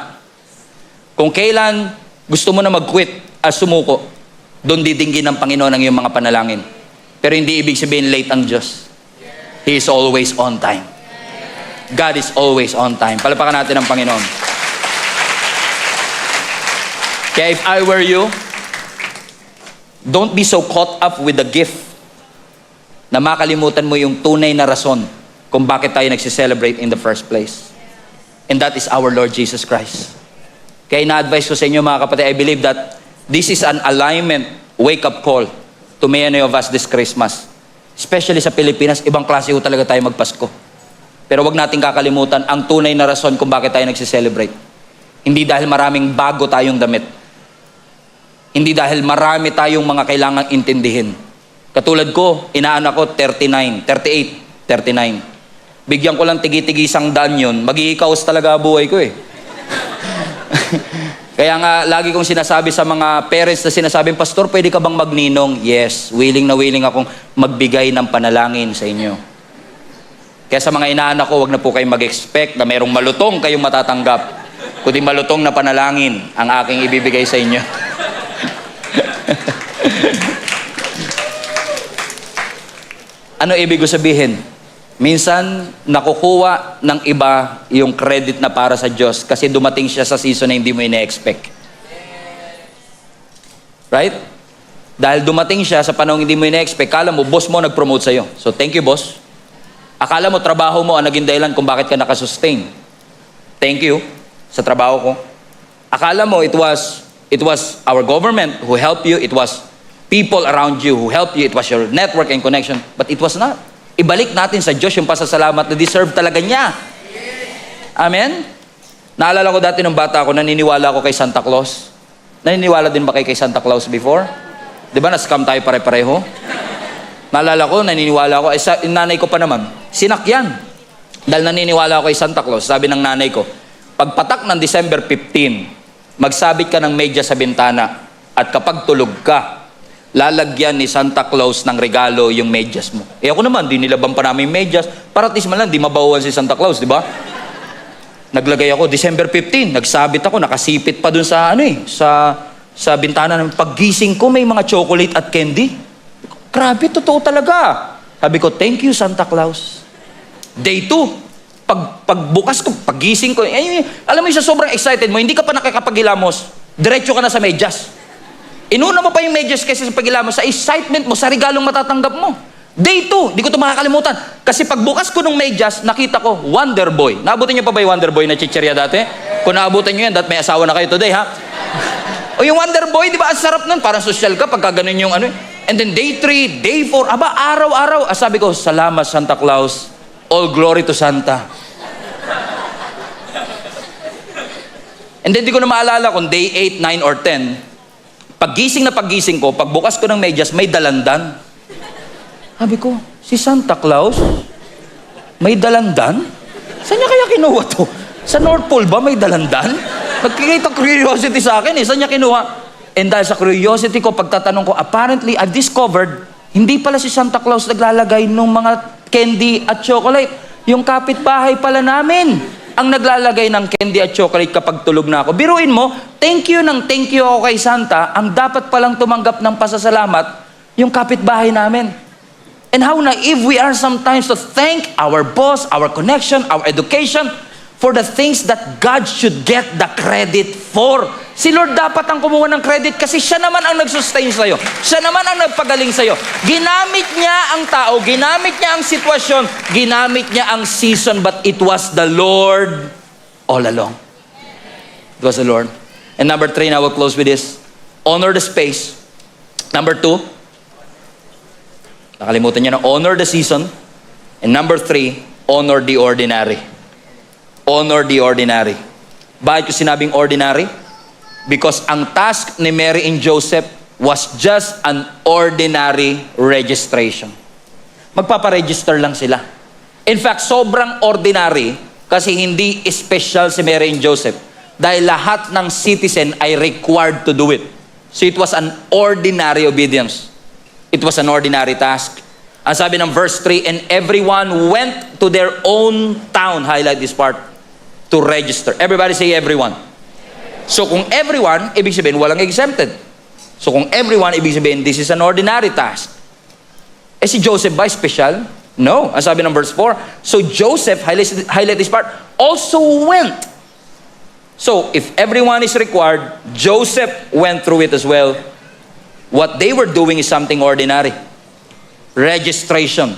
A: Kung kailan gusto mo na mag-quit at sumuko, doon didinggin ng Panginoon ang iyong mga panalangin. Pero hindi ibig sabihin late ang Diyos. He is always on time. God is always on time. Palapakan natin ang Panginoon. Kaya if I were you, don't be so caught up with the gift na makalimutan mo yung tunay na rason kung bakit tayo nagsiselebrate in the first place. And that is our Lord Jesus Christ. Kaya ina-advise ko sa inyo mga kapatid, I believe that this is an alignment wake-up call to many of us this Christmas. Especially sa Pilipinas, ibang klase ho talaga tayo magpasko. Pero wag nating kakalimutan ang tunay na rason kung bakit tayo nagsiselebrate. Hindi dahil maraming bago tayong damit. Hindi dahil marami tayong mga kailangang intindihin. Katulad ko, inaanak ko 39. Bigyan ko lang tigi-tigi $100 yun, mag-iikaos talaga buhay ko eh. Kaya nga, lagi kong sinasabi sa mga parents na sinasabing, Pastor, pwede ka bang magninong? Yes, willing na willing akong magbigay ng panalangin sa inyo. Kaya sa mga inaanak ko, wag na po kayong mag-expect na mayroong malutong kayong matatanggap. Kundi malutong na panalangin ang aking ibibigay sa inyo. Ano ibig ko sabihin? Minsan, nakukuha ng iba yung credit na para sa Diyos kasi dumating siya sa season na hindi mo ina-expect. Right? Dahil dumating siya sa panahon hindi mo ina-expect, kala mo, boss mo nag-promote sa'yo. So, thank you, boss. Akala mo, trabaho mo ang naging dahilan kung bakit ka nakasustain. Thank you sa trabaho ko. Akala mo, it was It was our government who helped you. It was people around you who helped you. It was your network and connection. But it was not. Ibalik natin sa Diyos yung pasasalamat na deserve talaga niya. Amen? Naalala ko dati nung bata ako, naniniwala ako kay Santa Claus. Naniniwala din ba kay Santa Claus before? Di ba na-scam tayo pare-pareho? Naalala ko, naniniwala ako. Yung nanay ko pa naman, sinakyan. Dahil naniniwala ako kay Santa Claus, sabi ng nanay ko, pagpatak ng December 15, magsabit ka ng medyas sa bintana at kapag tulog ka, lalagyan ni Santa Claus ng regalo yung medyas mo. Eh ako naman, di nilaban pa namin yung medyas, para at least man lang, di mabawalan si Santa Claus, di ba? Naglagay ako, December 15, nagsabit ako, nakasipit pa dun sa sa bintana. Paggising ko, may mga chocolate at candy. Grabe, totoo talaga. Sabi ko, thank you Santa Claus. Day 2, pagbukas ko, paggising ko, alam mo yung sa sobrang excited mo, hindi ka pa nakakapaghilamos, diretso ka na sa medyas. Inuna mo pa yung medyas kasi sa paghilamos, sa excitement mo, sa regalong matatanggap mo. Day 2, di ko ito makakalimutan. Kasi pagbukas ko ng medyas, nakita ko, Wonder Boy. Naabutan niyo pa ba yung Wonder Boy na chichirya dati? Kung naabutan niyo yan, that may asawa na kayo today, ha? O yung Wonder Boy, di ba, ang sarap nun, parang social ka, pagka ganun yung ano. And then day 3, day 4, aba, araw-araw. Sabi ko, salamat Santa Claus. All glory to Santa. And then di ko na maalala kung day 8, 9, or 10. Paggising ko, pagbukas ko ng medyas, may dalandan. Sabi ko, si Santa Claus? May dalandan? Saan niya kaya kinuha to? Sa North Pole ba may dalandan? Nagkikita curiosity sa akin eh. Saan niya kinuha? And dahil sa curiosity ko, pagtatanong ko, apparently, I've discovered, hindi pala si Santa Claus naglalagay ng mga candy at chocolate. Yung kapitbahay pala namin ang naglalagay ng candy at chocolate kapag tulog na ako. Biruin mo, thank you ako kay Santa, ang dapat palang tumanggap ng pasasalamat, yung kapitbahay namin. And how naive we are sometimes to thank our boss, our connection, our education, for the things that God should get the credit for. Si Lord dapat ang kumuha ng credit kasi siya naman ang nag-sustain sa'yo. Siya naman ang nagpagaling sa'yo. Ginamit niya ang tao, ginamit niya ang sitwasyon, ginamit niya ang season, but it was the Lord all along. It was the Lord. And number 3, and I will close with this. Honor the space. Number 2, nakalimutan niya na, honor the season. And number 3, honor the ordinary. Honor the ordinary. Bakit ko sinabing ordinary? Because ang task ni Mary and Joseph was just an ordinary registration. Magpaparegister lang sila. In fact, sobrang ordinary kasi hindi special si Mary and Joseph. Dahil lahat ng citizen ay required to do it. So it was an ordinary obedience. It was an ordinary task. Ang sabi ng verse 3, and everyone went to their own town, highlight this part, to register. Everybody say everyone. So kung everyone, ibig sabihin walang exempted. So kung everyone, ibig sabihin this is an ordinary task. Eh si Joseph ba special? No. Ang sabi ng verse 4, so Joseph, highlight this part, also went. So if everyone is required, Joseph went through it as well. What they were doing is something ordinary. Registration,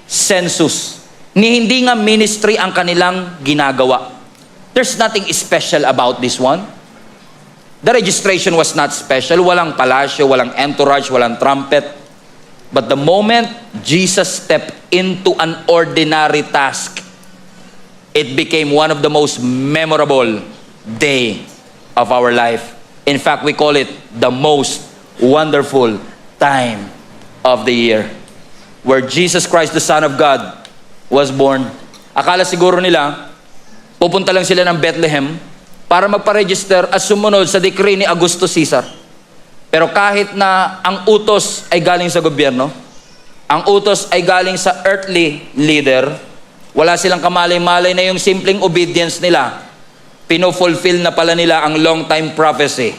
A: census. Hindi nga ministry ang kanilang ginagawa. There's nothing special about this one. The registration was not special. Walang palasyo, walang entourage, walang trumpet. But the moment Jesus stepped into an ordinary task, it became one of the most memorable day of our life. In fact, we call it the most wonderful time of the year, where Jesus Christ, the Son of God, was born. Akala siguro nila, pupunta lang sila ng Bethlehem para magpa-register at sumunod sa decree ni Augusto Caesar. Pero kahit na ang utos ay galing sa gobyerno, ang utos ay galing sa earthly leader, wala silang kamalay-malay na yung simpleng obedience nila. Pinofulfill na pala nila ang long-time prophecy.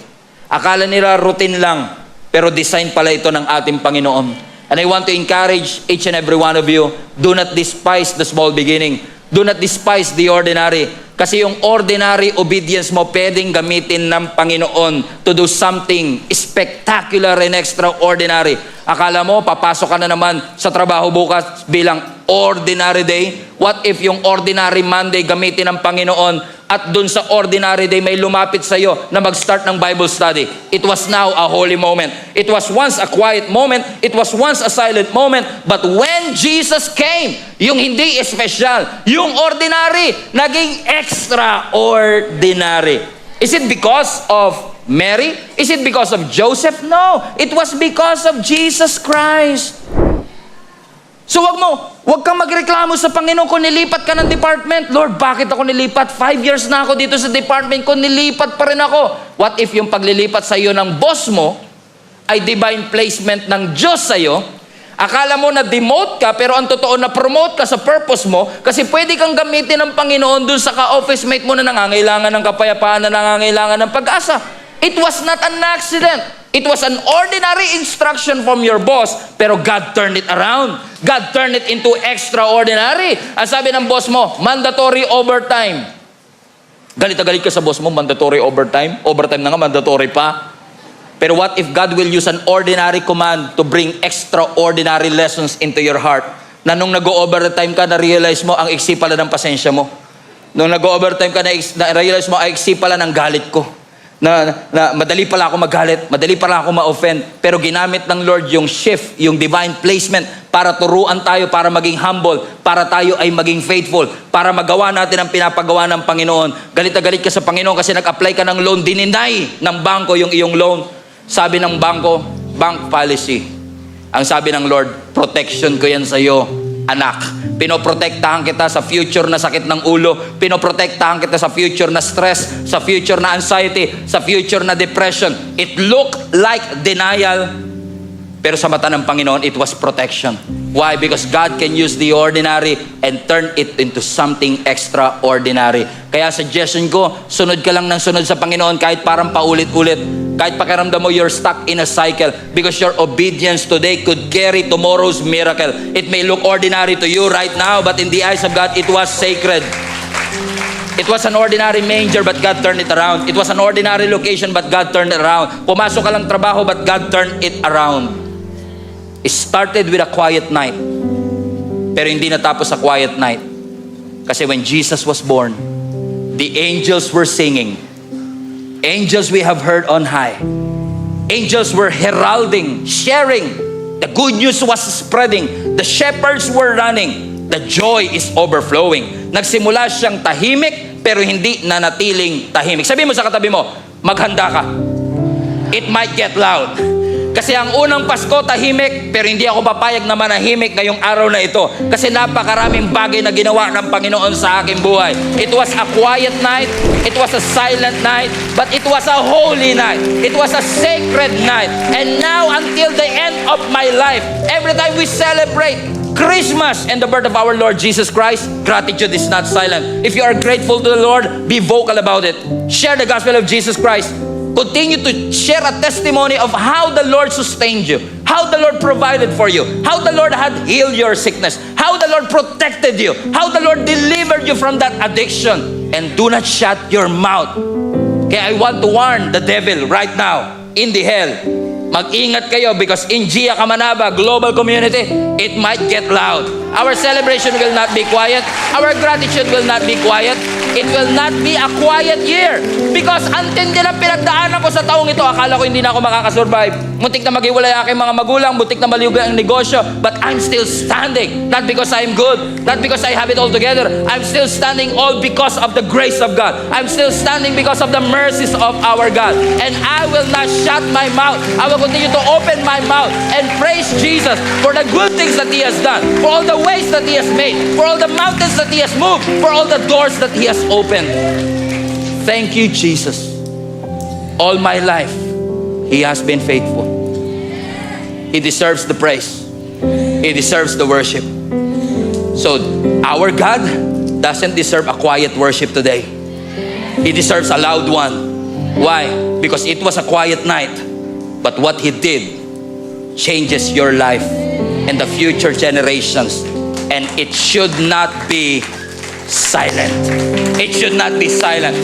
A: Akala nila routine lang, pero design pala ito ng ating Panginoon. And I want to encourage each and every one of you, do not despise the small beginning. Do not despise the ordinary. Kasi yung ordinary obedience mo, pwedeng gamitin ng Panginoon to do something spectacular and extraordinary. Akala mo, papasok ka na naman sa trabaho bukas bilang ordinary day? What if yung ordinary Monday gamitin ng Panginoon at dun sa ordinary day may lumapit sa iyo na mag-start ng Bible study? It was now a holy moment. It was once a quiet moment. It was once a silent moment. But when Jesus came, yung hindi espesyal, yung ordinary, naging extraordinary. Is it because of Mary? Is it because of Joseph? No. It was because of Jesus Christ. So wag kang magreklamo sa Panginoon kung nilipat ka ng department. Lord, bakit ako nilipat? 5 years na ako dito sa department ko, nilipat pa rin ako. What if yung paglilipat sa iyo ng boss mo ay divine placement ng Diyos sa iyo? Akala mo na demote ka, pero ang totoo na promote ka sa purpose mo kasi pwede kang gamitin ng Panginoon dun sa ka-office mate mo na nangangailangan ng kapayapaan, na nangangailangan ng pag-asa. It was not an accident. It was an ordinary instruction from your boss, pero God turned it around. God turned it into extraordinary. Ang sabi ng boss mo, mandatory overtime. Galit na galit ka sa boss mo, mandatory overtime. Overtime na nga, mandatory pa. Pero what if God will use an ordinary command to bring extraordinary lessons into your heart? Na nung nag-overtime ka, na-realize mo ang iksi pala ng pasensya mo. Nung nag-overtime ka, na-realize mo ang iksi pala ng galit ko. Na madali pala ako magalit, madali pala ako ma-offend. Pero ginamit ng Lord yung shift, yung divine placement para turuan tayo, para maging humble, para tayo ay maging faithful, para magawa natin ang pinapagawa ng Panginoon. Galit na galit ka sa Panginoon kasi nag-apply ka ng loan, dininay ng bangko yung iyong loan. Sabi ng bangko, bank policy. Ang sabi ng Lord, protection ko yan sa iyo, anak. Pinoprotektahan kita sa future na sakit ng ulo. Pinoprotektahan kita sa future na stress, sa future na anxiety, sa future na depression. It looked like denial, pero sa mata ng Panginoon, it was protection. Why? Because God can use the ordinary and turn it into something extraordinary. Kaya suggestion ko, sunod ka lang ng sunod sa Panginoon kahit parang paulit-ulit. Kahit pakiramdam mo you're stuck in a cycle, because your obedience today could carry tomorrow's miracle. It may look ordinary to you right now, but in the eyes of God, it was sacred. It was an ordinary manger, but God turned it around. It was an ordinary location, but God turned it around. Pumasok ka lang trabaho, but God turned it around. It started with a quiet night, pero hindi natapos sa quiet night. Kasi when Jesus was born, the angels were singing. Angels we have heard on high. Angels were heralding, sharing. The good news was spreading. The shepherds were running. The joy is overflowing. Nagsimula siyang tahimik, pero hindi nanatiling tahimik. Sabi mo sa katabi mo, maghanda ka. It might get loud. Kasi ang unang Pasko tahimik, pero hindi ako papayag na manahimik ngayong araw na ito. Kasi napakaraming bagay na ginawa ng Panginoon sa aking buhay. It was a quiet night, it was a silent night, but it was a holy night. It was a sacred night. And now until the end of my life, every time we celebrate Christmas and the birth of our Lord Jesus Christ, gratitude is not silent. If you are grateful to the Lord, be vocal about it. Share the gospel of Jesus Christ. Continue to share a testimony of how the Lord sustained you, how the Lord provided for you, how the Lord had healed your sickness, how the Lord protected you, how the Lord delivered you from that addiction. And do not shut your mouth. Kaya I want to warn the devil right now in the hell. Mag-ingat kayo because in Gia Kamanaba Global Community, it might get loud. Our celebration will not be quiet. Our gratitude will not be quiet. It will not be a quiet year. Because antindi lang pinagdaanan ko sa taong ito, akala ko hindi na ako makakasurvive. Muntik na maghiwalay aking mga magulang, muntik na maliwag ang negosyo, but I'm still standing. Not because I'm good, not because I have it all together. I'm still standing all because of the grace of God. I'm still standing because of the mercies of our God. And I will not shut my mouth. I will continue to open my mouth and praise Jesus for the good things that He has done, for all the ways that He has made, for all the mountains that He has moved, for all the doors that He has opened. Thank you, Jesus. All my life, He has been faithful. He deserves the praise. He deserves the worship. So, our God doesn't deserve a quiet worship today. He deserves a loud one. Why? Because it was a quiet night. But what He did changes your life and the future generations. And it should not be silent. It should not be silent.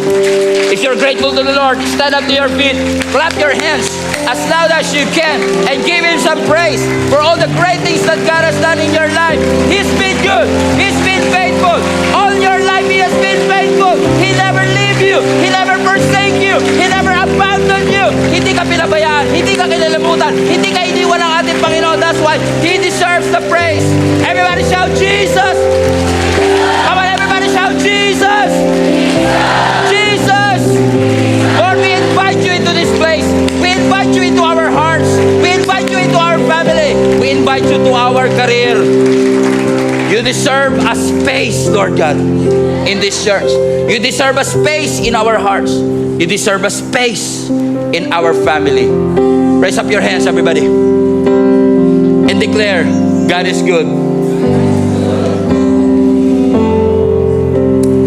A: If you're grateful to the Lord, stand up to your feet, clap your hands, as loud as you can and give Him some praise for all the great things that God has done in your life. He's been good. He's been faithful. All your life He has been faithful. He never leave you. He never forsake you. He never abandon you. Hindi ka pinabayaan. Hindi ka kinalimutan. Hindi ka iniwan ng ating Panginoon. That's why He deserves the praise. Everybody shout Jesus. Come on, everybody shout Jesus. Jesus. Lord, we invite you into this place. We invite you into our hearts. We invite you into our family. We invite you to our career. You deserve a space, Lord God, in this church. You deserve a space in our hearts. You deserve a space in our family. Raise up your hands, everybody, and declare, God is good.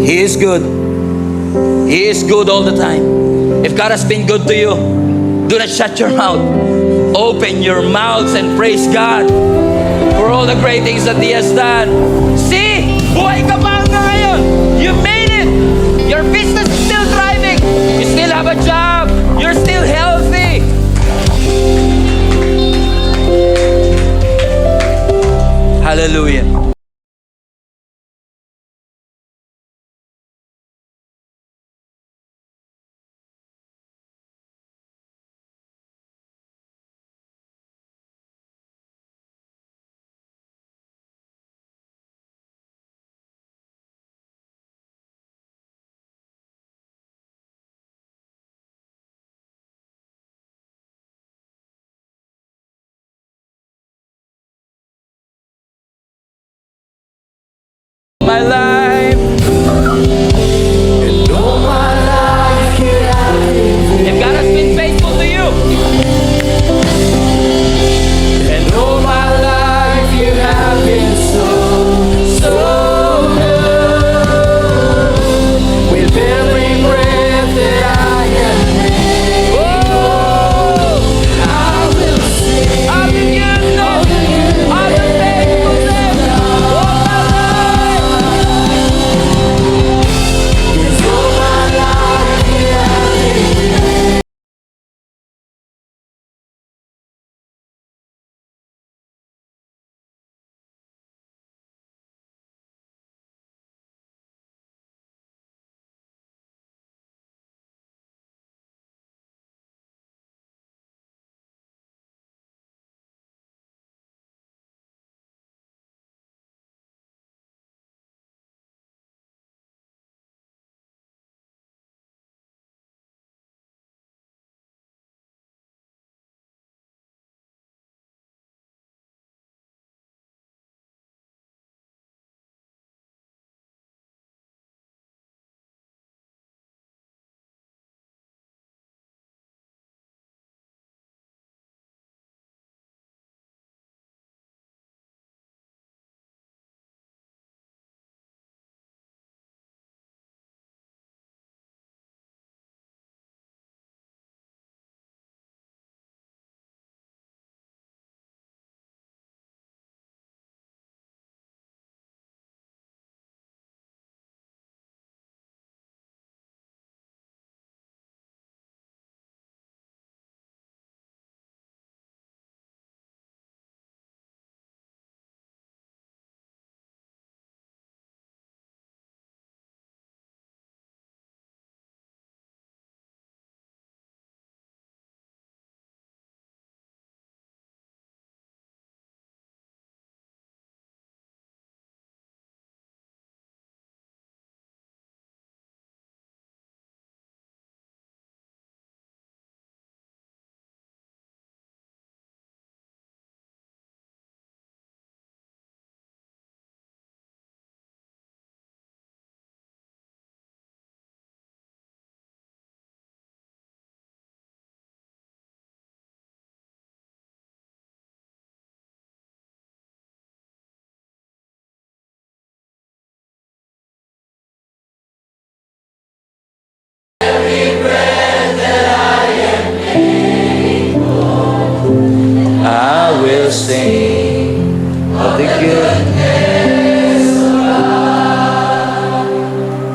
A: He is good. He is good all the time. If God has been good to you, do not shut your mouth. Open your mouths and praise God for all the great things that He has done. See, buhay ka pa hanggang ngayon. You made it. Your business is still thriving. You still have a job. You're still healthy. Hallelujah. My life.
B: And all my life you have been
A: If God has been faithful to you,
B: and all my life you have been so good. With every breath that I am able, I will sing
A: of the goodness, of the faithfulness, all my life.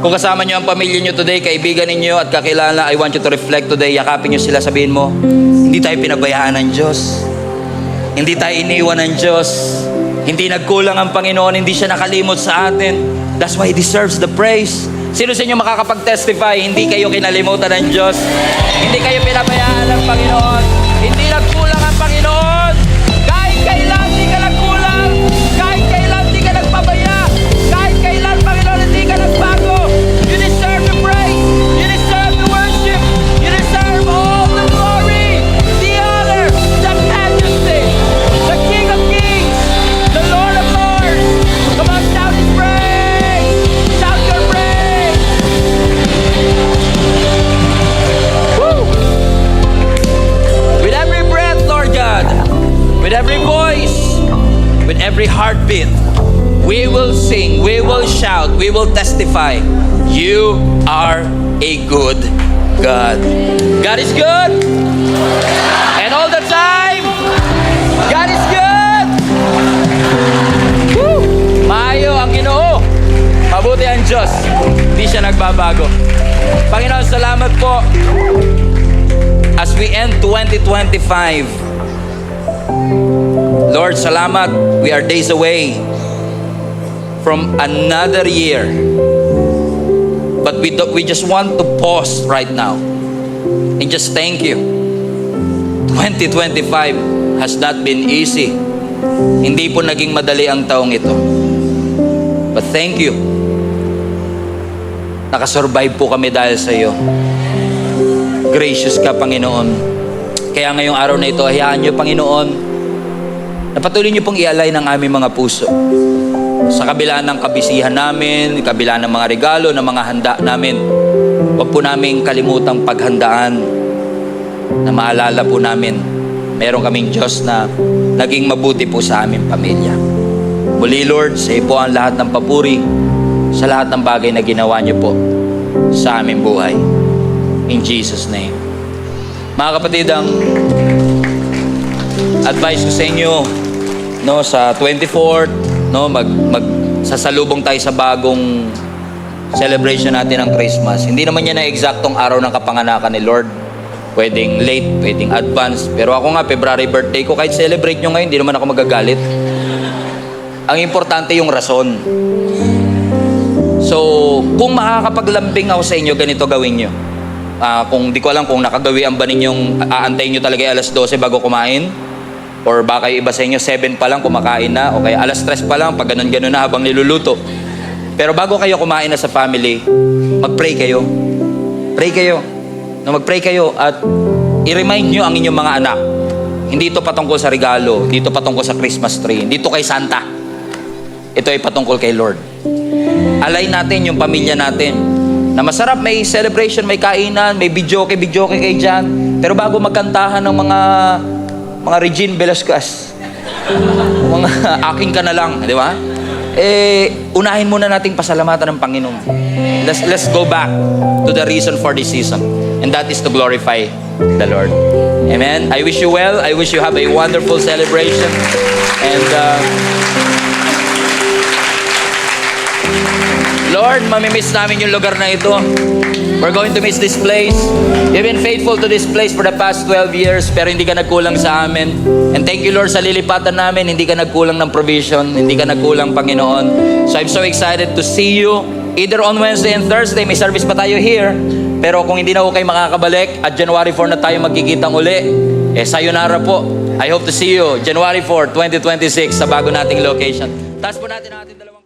A: Kung kasama nyo ang pamilya nyo today, kaibigan ninyo at kakilala, I want you to reflect today. Yakapin nyo sila, sabihin mo, hindi tayo pinabayaan ng Diyos. Hindi tayo iniwan ng Diyos. Hindi nagkulang ang Panginoon, hindi siya nakalimot sa atin. That's why He deserves the praise. Sino sa inyo makakapag-testify, hindi kayo kinalimutan ng Diyos? Hindi kayo pinabayaan ng Panginoon? Hindi nagkulang ang Panginoon? Kahit kailan, hindi ka nagkulang. Kahit kailan, hindi ka nagpabaya. Kahit kailan, Panginoon, hindi ka nagbago. You deserve the praise. You deserve the worship. You deserve all the glory, the honor, the majesty, the King of Kings, the Lord of Lords. Come on, shout His praise. Shout your praise. Woo! With every breath, Lord God, with every voice, with every heartbeat, we will sing, we will shout, we will testify. You are a good God. God is good. And all the time, God is good. Woo! Maayo ang Ginoo. Mabuti ang Diyos. Hindi siya nagbabago. Panginoon, salamat po. As we end 2025, Lord, salamat. We are days away from another year. But we just want to pause right now and just thank you. 2025 has not been easy. Hindi po naging madali ang taong ito. But thank you. Nakasurvive po kami dahil sa iyo. Gracious ka, Panginoon. Kaya ngayong araw na ito, hayaan niyo, Panginoon, na patuloy niyo pong i-alay ng aming mga puso. Sa kabila ng kabisihan namin, kabila ng mga regalo, ng mga handa namin, huwag po namin kalimutang paghandaan na maalala po namin, meron kaming Diyos na naging mabuti po sa aming pamilya. Muli, Lord, sa iyo po ang lahat ng papuri, sa lahat ng bagay na ginawa niyo po sa aming buhay. In Jesus' name. Mga kapatid, ang advice ko sa inyo, no, sa 24th, no, sasalubong tayo sa bagong celebration natin ng Christmas. Hindi naman yan ang eksaktong araw ng kapanganakan ni Lord. Pwedeng late, pwedeng advance. Pero ako nga, February birthday ko, kahit celebrate nyo ngayon, hindi naman ako magagalit. Ang importante yung rason. So, kung makakapaglambing ako sa inyo, ganito gawin nyo. Kung di ko alam kung nakagawian ba ninyong aantayin nyo talaga alas 12 bago kumain, or baka yung iba sa inyo 7 pa lang kumakain na, o kaya alas 3 pa lang pag ganun-ganun na habang niluluto. Pero bago kayo kumain na sa family, mag-pray kayo. Pray kayo. No, mag-pray kayo at i-remind nyo ang inyong mga anak. Hindi ito patungkol sa regalo, hindi ito patungkol sa Christmas tree, hindi ito kay Santa. Ito ay patungkol kay Lord. Alay natin yung pamilya natin. Na masarap, may celebration, may kainan, may videoke kayo dyan. Pero bago magkantahan ng mga Regine Velasquez, mga aking ka na lang, di ba? Unahin muna nating pasalamatan ng Panginoon. Let's go back to the reason for this season. And that is to glorify the Lord. Amen? I wish you well. I wish you have a wonderful celebration. And Lord, mamimiss namin yung lugar na ito. We're going to miss this place. You've been faithful to this place for the past 12 years, pero hindi ka nagkulang sa amin. And thank you, Lord, sa lilipatan namin. Hindi ka nagkulang ng provision. Hindi ka nagkulang, Panginoon. So I'm so excited to see you either on Wednesday and Thursday. May service pa tayo here. Pero kung hindi na ako kayo makakabalik, at January 4 na tayo magkikitang uli, sayonara po. I hope to see you January 4, 2026 sa bago nating location. Taas po natin ang ating